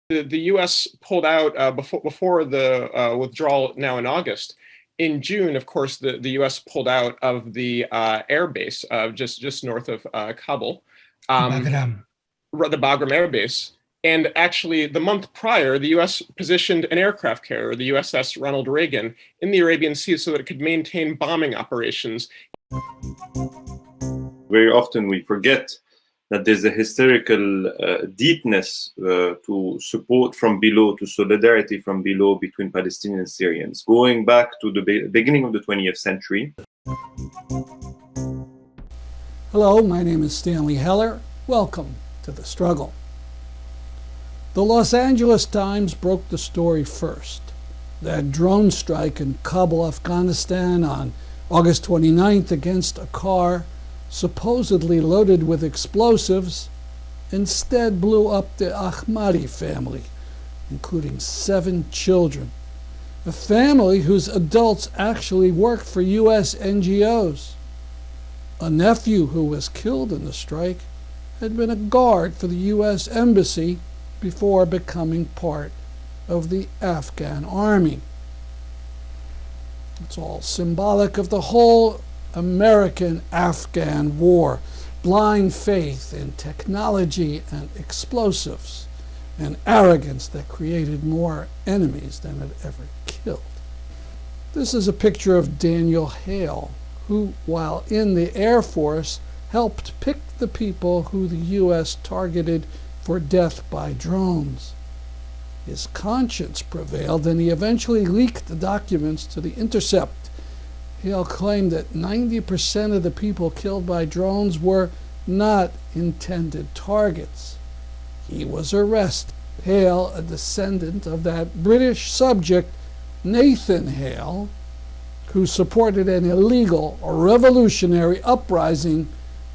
The U.S. pulled out before the withdrawal now in August. In June, of course, the U.S. pulled out of the air base just north of Kabul, Bagram. the Bagram Air Base. And actually, the month prior, the U.S. positioned an aircraft carrier, the USS Ronald Reagan, in the Arabian Sea so that it could maintain bombing operations. Very often we forget that there's a historical deepness to support from below, to solidarity from below between Palestinians and Syrians, going back to the beginning of the 20th century. Hello, my name is Stanley Heller. Welcome to The Struggle. The Los Angeles Times broke the story first. That drone strike in Kabul, Afghanistan on August 29th against a car supposedly loaded with explosives instead blew up the Ahmadi family, including 7 children. A family whose adults actually worked for U.S. NGOs. A nephew who was killed in the strike had been a guard for the U.S. Embassy before becoming part of the Afghan army. It's all symbolic of the whole American-Afghan war, blind faith in technology and explosives, and arrogance that created more enemies than it ever killed. This is a picture of Daniel Hale, who, while in the Air Force, helped pick the people who the U.S. targeted for death by drones. His conscience prevailed, and he eventually leaked the documents to The Intercept. Hale claimed that 90% of the people killed by drones were not intended targets. He was arrested. Hale, a descendant of that British subject, Nathan Hale, who supported an illegal or revolutionary uprising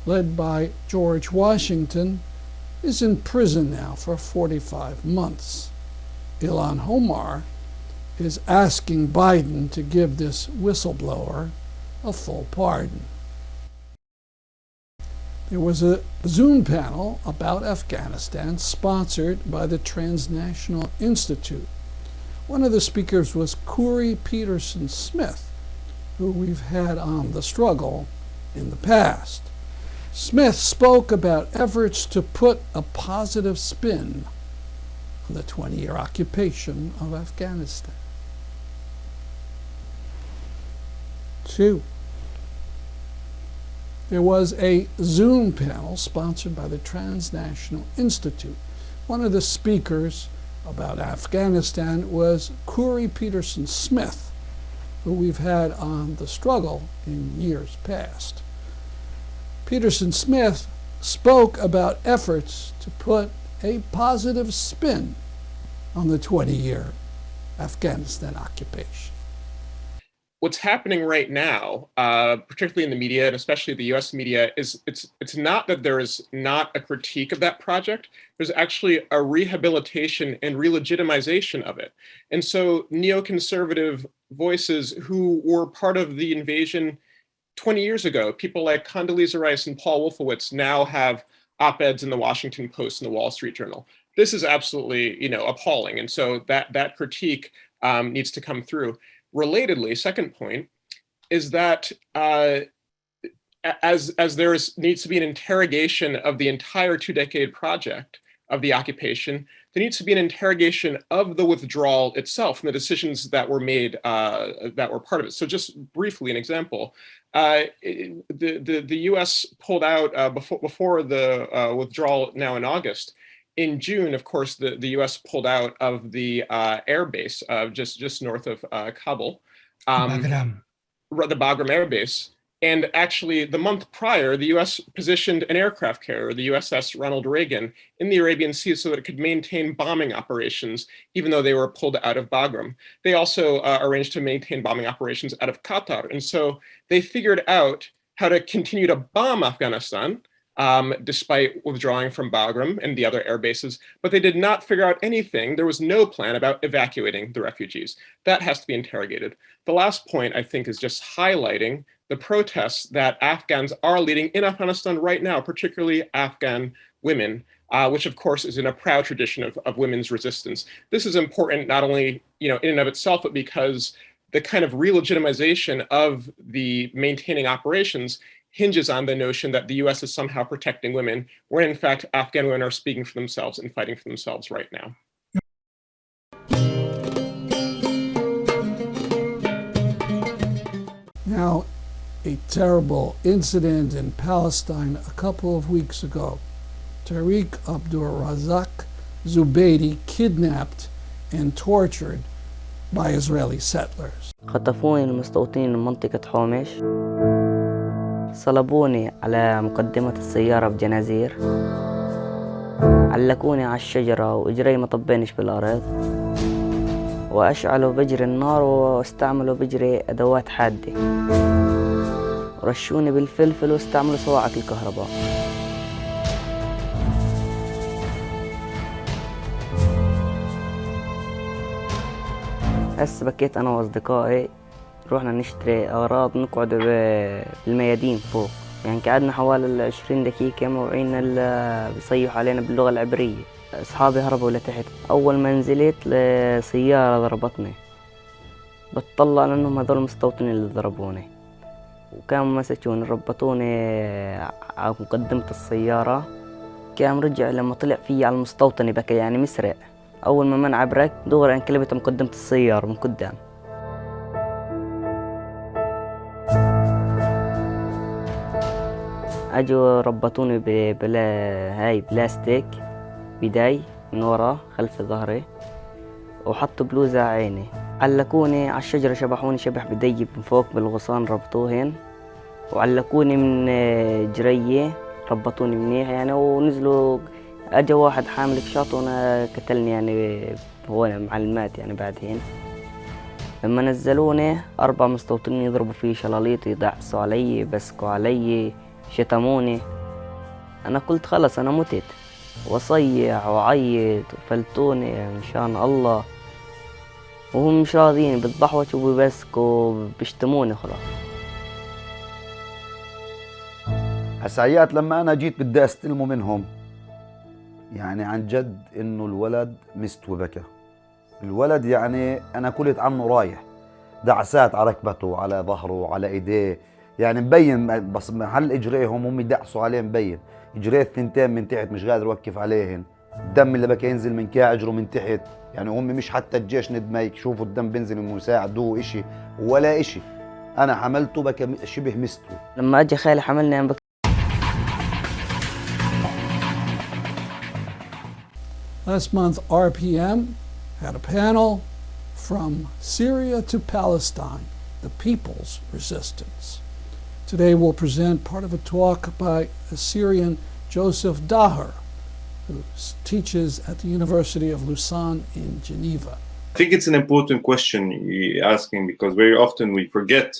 led by George Washington, is in prison now for 45 months. Ilhan Omar is asking Biden to give this whistleblower a full pardon. There was a Zoom panel about Afghanistan sponsored by the Transnational Institute. One of the speakers was Corey Peterson Smith, who we've had on The Struggle in the past. Smith spoke about efforts to put a positive spin on the 20-year occupation of Afghanistan. 2. There was a Zoom panel sponsored by the Transnational Institute. One of the speakers about Afghanistan was Corey Peterson Smith, who we've had on The Struggle in years past. Peterson Smith spoke about efforts to put a positive spin on the 20-year Afghanistan occupation. What's happening right now, particularly in the media and especially the U.S. media, is it's not that there is not a critique of that project. There's actually a rehabilitation and relegitimization of it. And so neoconservative voices who were part of the invasion 20 years ago, people like Condoleezza Rice and Paul Wolfowitz, now have op-eds in the Washington Post and the Wall Street Journal. This is absolutely, appalling. And so that critique needs to come through. Relatedly, second point is that as there needs to be an interrogation of the entire 2-decade project of the occupation, there needs to be an interrogation of the withdrawal itself and the decisions that were made that were part of it. So just briefly, an example, the U.S. pulled out before the withdrawal now in August. In June, of course, the U.S. pulled out of the air base just north of Kabul, Bagram. the Bagram Air Base. And actually, the month prior, the U.S. positioned an aircraft carrier, the USS Ronald Reagan, in the Arabian Sea so that it could maintain bombing operations, even though they were pulled out of Bagram. They also arranged to maintain bombing operations out of Qatar. And so they figured out how to continue to bomb Afghanistan, despite withdrawing from Bagram and the other air bases, but they did not figure out anything. There was no plan about evacuating the refugees. That has to be interrogated. The last point, I think, is just highlighting the protests that Afghans are leading in Afghanistan right now, particularly Afghan women, which of course is in a proud tradition of women's resistance. This is important not only, in and of itself, but because the kind of re-legitimization of the maintaining operations hinges on the notion that the US is somehow protecting women, when in fact Afghan women are speaking for themselves and fighting for themselves right now. Now, a terrible incident in Palestine a couple of weeks ago. Tariq Abdur-Razak Zubeidi kidnapped and tortured by Israeli settlers. خطفوني المستوطنين من منطقة حومش، صلبوني على مقدمة السيارة بجنازير، علقوني على الشجرة وإجري مطبينش بالأرض، وأشعلوا بجري النار واستعملوا بجري أدوات حادة، رشوني بالفلفل واستعملوا صواعق الكهرباء. هسه بكيت أنا وأصدقائي روحنا نشتري أغراض نقعد بالميادين فوق، يعني قعدنا حوالي 20 دقيقة موعين بيصيحوا علينا باللغة العبرية. أصحابي هربوا لتحت، أول ما نزلت سيارة ضربتني، بتطلع لأنهم هذول المستوطنين اللي ضربوني، وكانوا مسكوني ربطوني على مقدمة السيارة. كان رجع لما طلع فيي على المستوطني بكى يعني مسرع، أول ما منع برك دغري انقلبت مقدمة السيارة من قدام. أجوا ربطوني هاي بلاستيك بيداي من ورا خلف ظهري، وحطوا بلوزة على عيني، علقوني على الشجرة، شبحوني شبح بديب من فوق بالغصان ربطوهن، وعلقوني من جرية ربطوني منيح يعني، ونزلوا. أجا واحد حامل كشاط وانا قتلني يعني، هو معلمات يعني. بعدين لما نزلوني 4 مستوطنين يضربوا فيه شلاليط، يدعسوا علي، يبسكوا علي، شتموني. انا قلت خلص انا متت، وصيح وعيط وفلتوني مشان الله، وهم مش راضيين، بتضحوشوا وبيبسكوا بيشتموني خلاص. هسايات لما انا جيت بدي استلمه منهم، يعني عن جد انه الولد مست وبكى. الولد يعني انا قلت عنه رايح، دعسات على ركبته على ظهره على ايديه، يعني مبين بس محل اجريهم هم يدعسوا عليه، مبين اجريه الثنتين من تحت مش قادر اوقف عليهن، الدم اللي بكى ينزل من كاعجره من تحت، يعني هم مش حتى الجيش ند ما يشوفوا الدم بينزل من يساعدوه اشي ولا اشي. انا حملته بكى شبه مسته. لما اجى خالي حملني انا Last month, RPM had a panel from Syria to Palestine, the People's Resistance. Today we'll present part of a talk by a Syrian Joseph Daher, who teaches at the University of Lausanne in Geneva. I think it's an important question you're asking, because very often we forget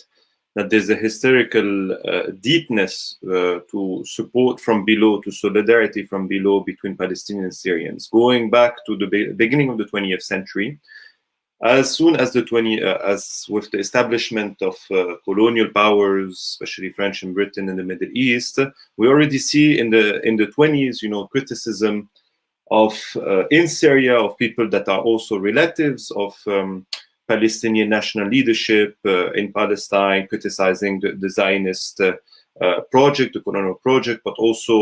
that there's a historical deepness to support from below, to solidarity from below between Palestinians and Syrians, going back to the beginning of the 20th century. As soon as as with the establishment of colonial powers, especially French and Britain in the Middle East, we already see in the 20s, criticism of in Syria of people that are also relatives of Palestinian national leadership in Palestine, criticizing the Zionist project, the colonial project, but also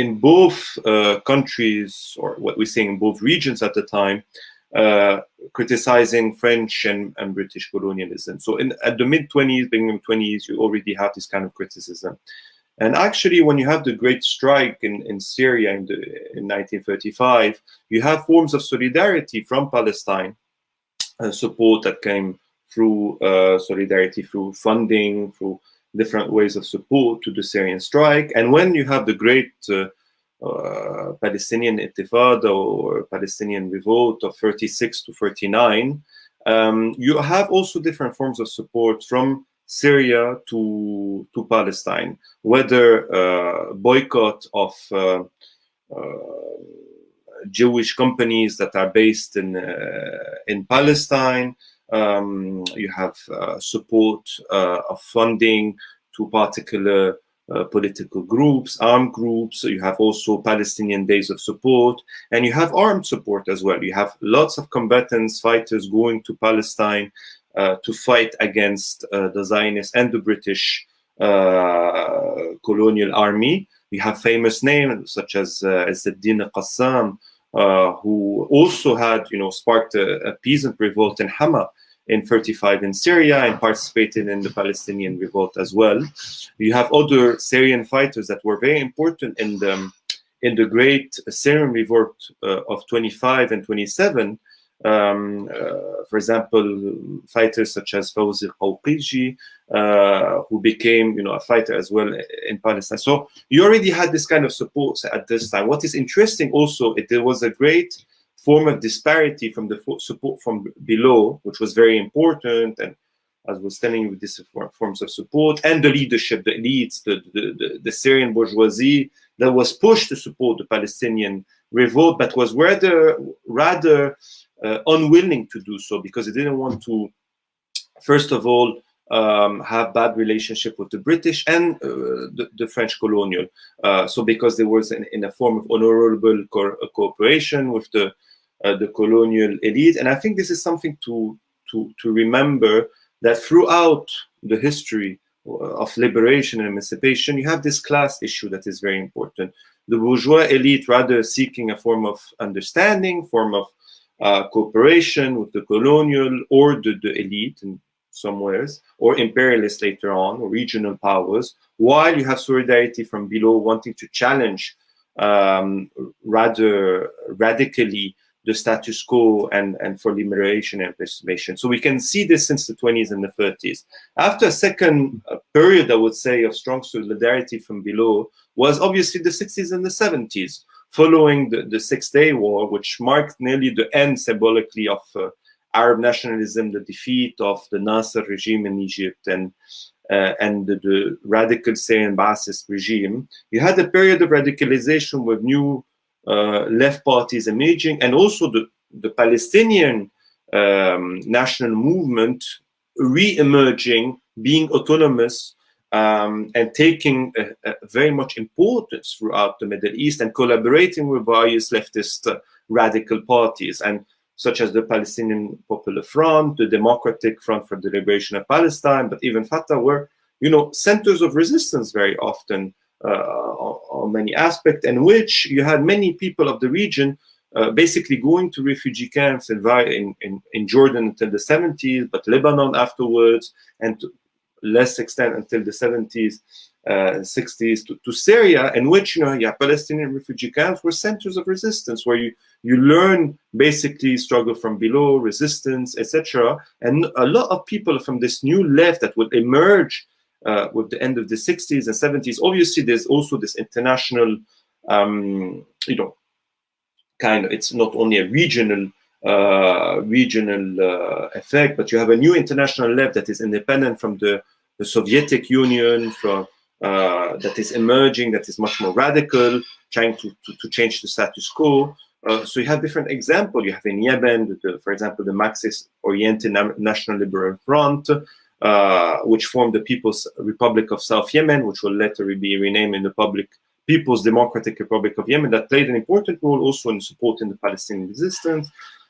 in both countries, or what we're saying in both regions at the time, criticizing French and British colonialism. So at the mid-20s, beginning of 20s, you already have this kind of criticism. And actually, when you have the great strike in Syria in 1935, you have forms of solidarity from Palestine, support that came through solidarity, through funding, through different ways of support to the Syrian strike. And when you have the great Palestinian Intifada or Palestinian revolt of 36 to 39, you have also different forms of support from Syria to Palestine, whether boycott of Jewish companies that are based in Palestine. You have support of funding to particular political groups, armed groups. You have also Palestinian Days of Support, and you have armed support as well. You have lots of combatants, fighters going to Palestine to fight against the Zionists and the British colonial army. We have famous names such as Izzeddin Qassam, who also had, sparked a peasant revolt in Hama in 35 in Syria and participated in the Palestinian revolt as well. You have other Syrian fighters that were very important in the great Syrian revolt of 25 and 27. For example, fighters such as Fawzi Qawqiji, who became, a fighter as well in Palestine. So you already had this kind of support at this time. What is interesting also, there was a great form of disparity from the support from below, which was very important. And as I was telling you, these forms of support and the leadership, the elites, the Syrian bourgeoisie that was pushed to support the Palestinian revolt, but was rather unwilling to do so because it didn't want to, first of all, have bad relationship with the British and the French colonial. So because there was in a form of honorable cooperation with the colonial elite. And I think this is something to remember, that throughout the history of liberation and emancipation, you have this class issue that is very important. The bourgeois elite rather seeking a form of understanding, form of cooperation with the colonial or the elite in some ways, or imperialists later on, or regional powers, while you have solidarity from below wanting to challenge rather radically the status quo and for liberation and participation. So we can see this since the 20s and the 30s. After a second period, I would say, of strong solidarity from below was obviously the 60s and the 70s, following the Six-Day War, which marked nearly the end symbolically of Arab nationalism, the defeat of the Nasser regime in Egypt and the radical Syrian Ba'athist regime. You had a period of radicalization with new left parties emerging, and also the Palestinian national movement re-emerging, being autonomous, and taking a very much importance throughout the Middle East and collaborating with various leftist radical parties, and such as the Palestinian Popular Front, the Democratic Front for the Liberation of Palestine, but even Fatah were, centers of resistance very often on many aspects, in which you had many people of the region basically going to refugee camps in Jordan until the 70s, but Lebanon afterwards, and to less extent until the 70s, 60s to Syria, in which Palestinian refugee camps were centers of resistance, where you learn basically struggle from below, resistance, etc. And a lot of people from this new left that would emerge with the end of the 60s and 70s. Obviously, there's also this international, it's not only a regional effect, but you have a new international left that is independent from the Soviet Union, from that is emerging, that is much more radical, trying to change the status quo. So you have different examples. You have in Yemen, for example, the Marxist-oriented National Liberal Front, which formed the People's Republic of South Yemen, which will later be renamed in the People's Democratic Republic of Yemen, that played an important role also in supporting the Palestinian resistance.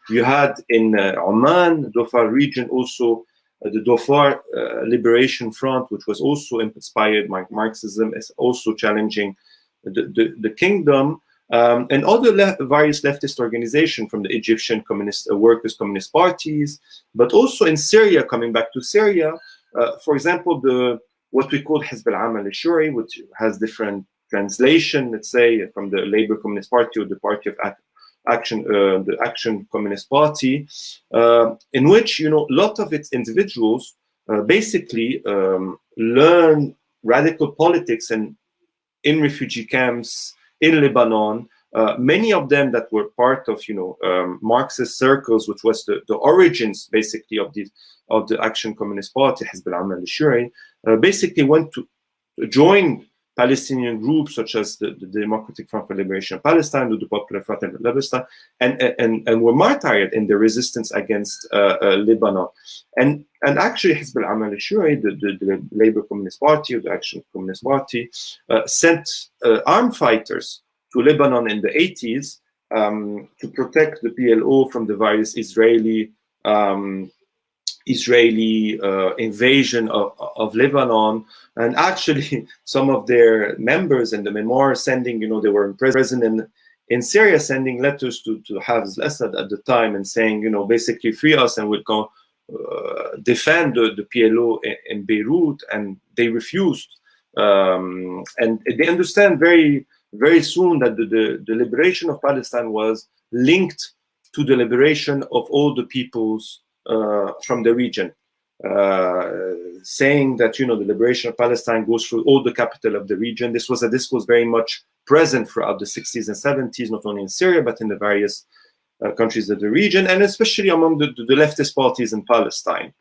You had in Oman, Dhofar region, also the Dhofar Liberation Front, which was also inspired by Marxism, is also challenging the kingdom. And other various leftist organizations from the Egyptian Workers' Communist parties, but also in Syria, coming back to Syria, for example, what we call Hizb al-Amal al-Shuri, which has different translation, let's say, from the Labour Communist Party or the Party of Action, the Action Communist Party, in which a lot of its individuals basically learn radical politics and in refugee camps in Lebanon. Many of them that were part of Marxist circles, which was the origins basically of the Action Communist Party, Hizb al-Amal al-Shuri, basically went to join Palestinian groups such as the Democratic Front for Liberation of Palestine, the Popular Front of Lebanon, and were martyred in their resistance against Lebanon. And actually, Hizb al-Amal al-Shuri, the Labor Communist Party, or the Action Communist Party, sent armed fighters to Lebanon in the 80s to protect the PLO from the various Israeli invasion of Lebanon. And actually, some of their members in the memoir sending, they were in prison in Syria, sending letters to Hafez al-Assad at the time and saying, basically free us and we'll go defend the PLO in Beirut. And they refused. And they understand very, very soon that the liberation of Palestine was linked to the liberation of all the peoples from the region, saying that the liberation of Palestine goes through all the capital of the region. This was very much present throughout the 60s and 70s, not only in Syria but in the various countries of the region, and especially among the leftist parties in Palestine.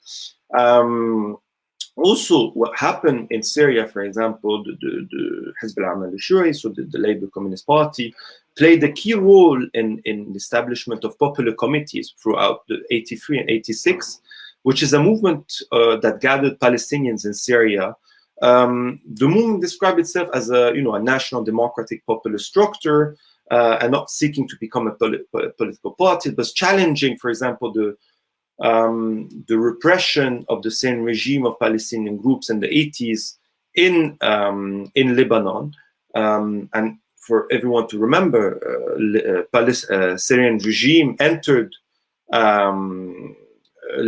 Also, what happened in Syria, for example, the Hizb al-Amal al-Shuri, so the Labor Communist Party, played a key role in the establishment of popular committees throughout the 83 and 86, which is a movement that gathered Palestinians in Syria. The movement described itself as a national democratic popular structure, and not seeking to become a political party, but challenging, for example, the repression of the Syrian regime of Palestinian groups in the 80s in Lebanon. And for everyone to remember, Syrian regime entered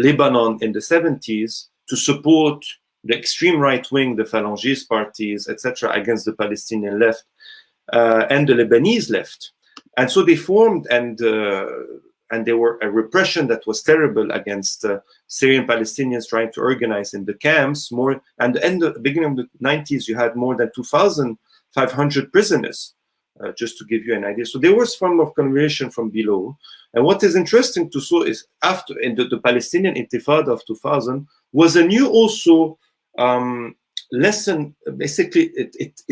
Lebanon in the 70s to support the extreme right wing, the Falangist parties, etc., against the Palestinian left and the Lebanese left. And so they formed, and there were a repression that was terrible against Syrian Palestinians trying to organize in the camps. And in the beginning of the 90s, you had more than 2,500 prisoners, just to give you an idea. So there was form of conversion from below. And what is interesting to see is after in the Palestinian Intifada of 2000 was a new also lesson. Basically,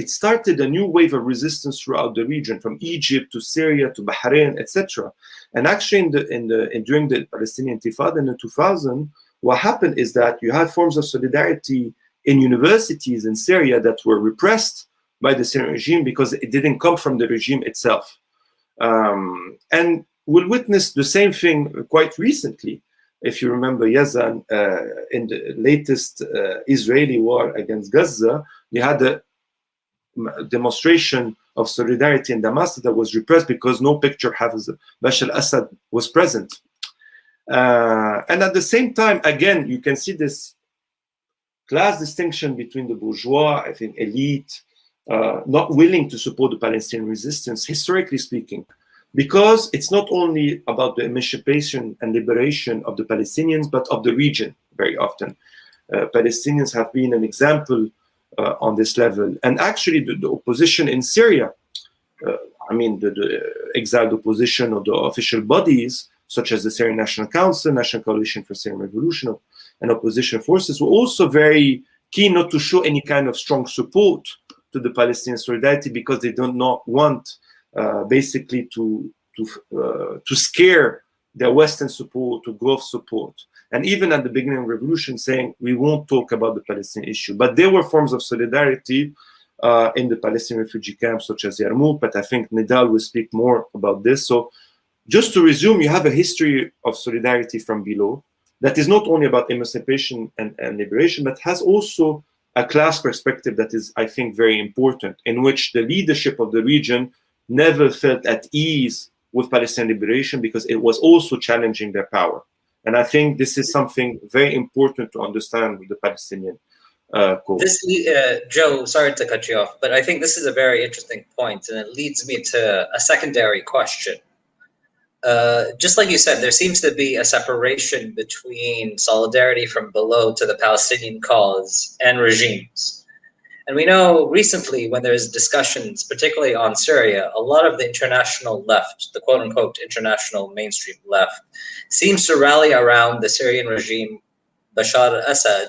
it started a new wave of resistance throughout the region, from Egypt to Syria to Bahrain, etc. And actually, during the Palestinian Intifada in the 2000, what happened is that you had forms of solidarity in universities in Syria that were repressed by the Syrian regime because it didn't come from the regime itself. And we'll witness the same thing quite recently. If you remember, Yazan, in the latest Israeli war against Gaza, you had a demonstration of solidarity in Damascus that was repressed because no picture of Bashar al-Assad was present. And at the same time, again, you can see this class distinction between the bourgeois, I think, elite, not willing to support the Palestinian resistance, historically speaking, because it's not only about the emancipation and liberation of the Palestinians, but of the region very often. Palestinians have been an example on this level. And actually, the opposition in Syria, the exiled opposition of the official bodies, such as the Syrian National Council, National Coalition for Syrian Revolution, and opposition forces, were also very keen not to show any kind of strong support to the Palestinian solidarity because they do not want basically to scare their Western support, to Gulf support. And even at the beginning of the revolution saying, we won't talk about the Palestinian issue. But there were forms of solidarity in the Palestinian refugee camps, such as Yarmouk, but I think Nidal will speak more about this. So just to resume, you have a history of solidarity from below that is not only about emancipation and liberation, but has also a class perspective that is, I think, very important, in which the leadership of the region never felt at ease with Palestinian liberation because it was also challenging their power. And I think this is something very important to understand with the Palestinian cause. Joe, sorry to cut you off, but I think this is a very interesting point, and it leads me to a secondary question. Just like you said, there seems to be a separation between solidarity from below to the Palestinian cause and regimes. And we know recently when there's discussions, particularly on Syria, a lot of the international left, the quote unquote international mainstream left, seems to rally around the Syrian regime, Bashar al-Assad,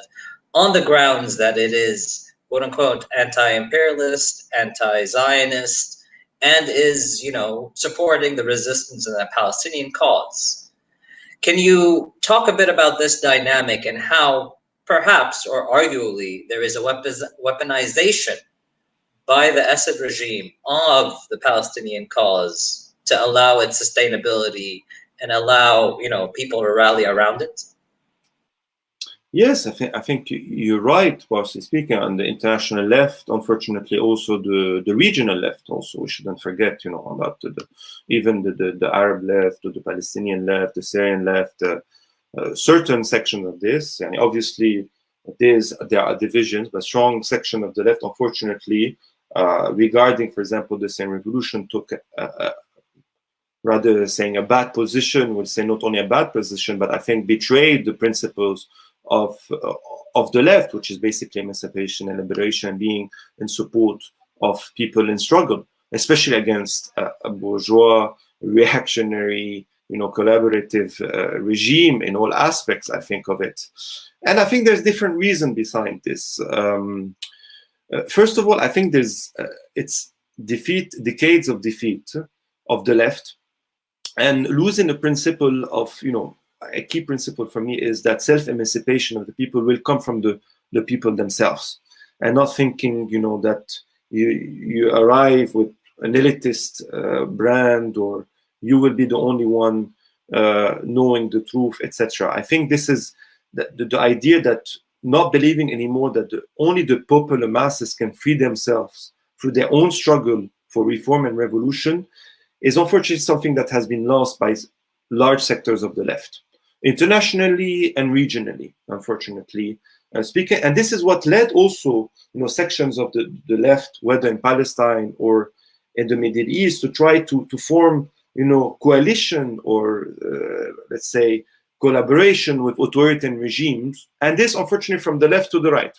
on the grounds that it is quote unquote anti-imperialist, anti-Zionist, and is, supporting the resistance in the Palestinian cause. Can you talk a bit about this dynamic and how perhaps or arguably there is a weaponization by the Assad regime of the Palestinian cause to allow its sustainability and allow, people to rally around it? Yes, I think you're right, partially speaking. On the international left, unfortunately, also the regional left. Also, we shouldn't forget, about even the Arab left, or the Palestinian left, the Syrian left. Certain sections of this, and obviously, there are divisions, but strong section of the left, unfortunately, regarding, for example, the Syrian revolution, took rather than saying a bad position, would say not only a bad position, but I think betrayed the principles of the left, which is basically emancipation and liberation, being in support of people in struggle, especially against a bourgeois, reactionary, collaborative regime in all aspects, I think, of it. And I think there's different reasons behind this. First of all, I think it's decades of defeat of the left, and losing the principle of, a key principle for me is that self-emancipation of the people will come from the people themselves, and not thinking, that you arrive with an elitist brand, or you will be the only one knowing the truth, etc. I think this is the idea that not believing anymore that only the popular masses can free themselves through their own struggle for reform and revolution is unfortunately something that has been lost by large sectors of the left, internationally and regionally, unfortunately speaking. And this is what led also, sections of the left, whether in Palestine or in the Middle East, to try to form, coalition or let's say collaboration with authoritarian regimes. And this, unfortunately, from the left to the right,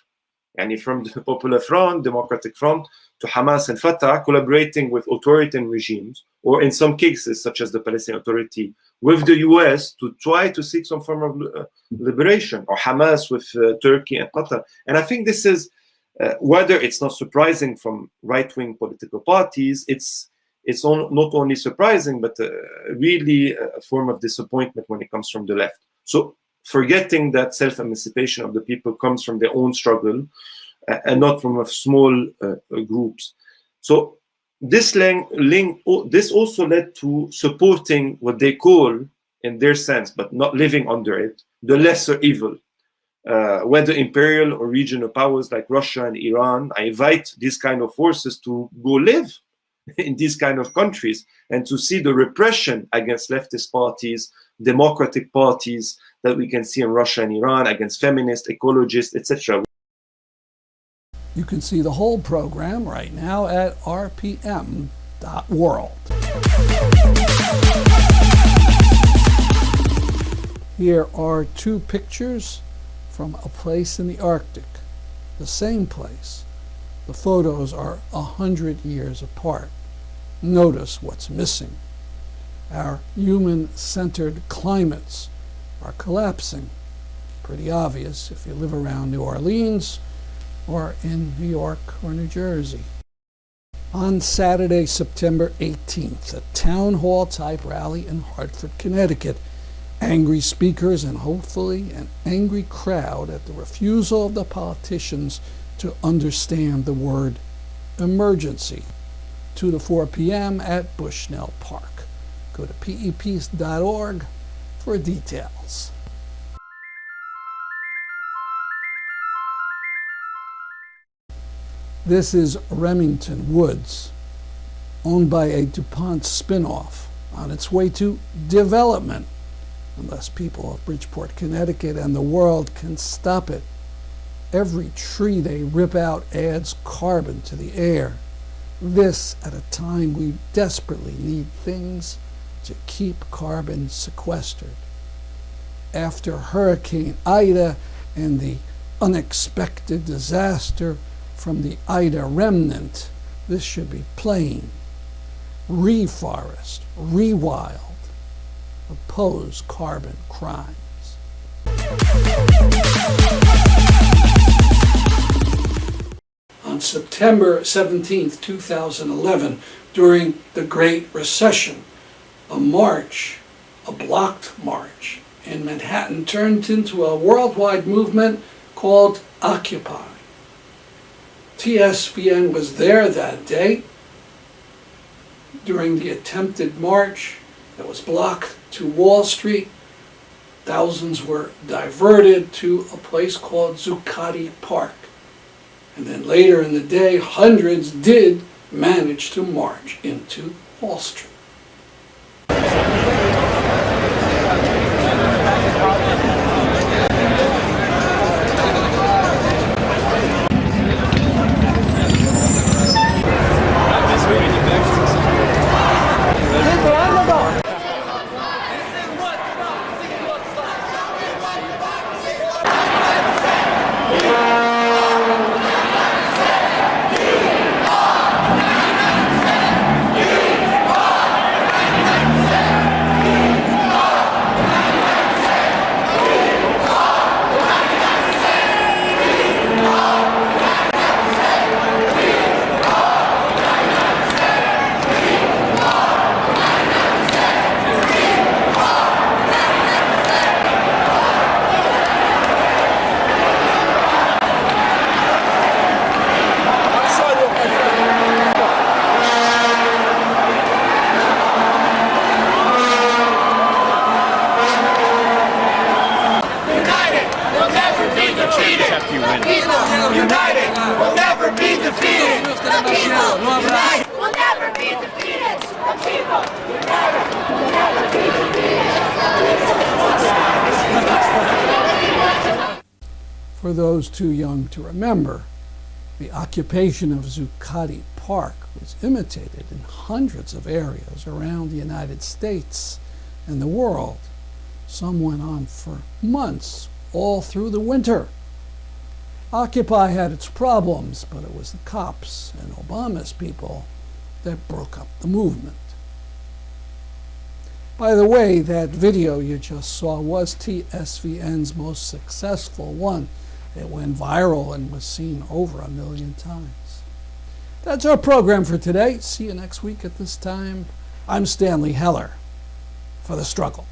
and from the Popular Front, Democratic Front, to Hamas and Fatah, collaborating with authoritarian regimes, or in some cases, such as the Palestinian Authority, with the US to try to seek some form of liberation, or Hamas with Turkey and Qatar. And I think this is, whether it's not surprising from right-wing political parties, it's not only surprising, but really a form of disappointment when it comes from the left. So forgetting that self-emancipation of the people comes from their own struggle and not from small groups. So this this also led to supporting what they call, in their sense, but not living under it, the lesser evil. Whether imperial or regional powers like Russia and Iran, I invite these kind of forces to go live in these kind of countries and to see the repression against leftist parties, democratic parties that we can see in Russia and Iran, against feminists, ecologists, etc. You can see the whole program right now at rpm.world. Here are two pictures from a place in the Arctic, the same place. The photos are 100 years apart. Notice what's missing. Our human-centered climates are collapsing. Pretty obvious if you live around New Orleans or in New York or New Jersey. On Saturday, September 18th, a town hall type rally in Hartford, Connecticut. Angry speakers and hopefully an angry crowd at the refusal of the politicians to understand the word emergency. 2 to 4 p.m. at Bushnell Park. Go to peace.org for details. This is Remington Woods, owned by a Dupont spinoff, on its way to development, unless people of Bridgeport, Connecticut and the world can stop it. Every tree they rip out adds carbon to the air. This at a time we desperately need things to keep carbon sequestered. After Hurricane Ida and the unexpected disaster from the Ida remnant, this should be plain. Reforest, rewild, oppose carbon crimes. on September 17, 2011, during the Great Recession, a march, a blocked march in Manhattan turned into a worldwide movement called Occupy. TSVN was there that day during the attempted march that was blocked to Wall Street. Thousands were diverted to a place called Zuccotti Park. And then later in the day, hundreds did manage to march into Wall Street. For those too young to remember, the occupation of Zuccotti Park was imitated in hundreds of areas around the United States and the world. Some went on for months, all through the winter. Occupy had its problems, but it was the cops and Obama's people that broke up the movement. By the way, that video you just saw was TSVN's most successful one. It went viral and was seen over 1 million times. That's our program for today. See you next week at this time. I'm Stanley Heller for The Struggle.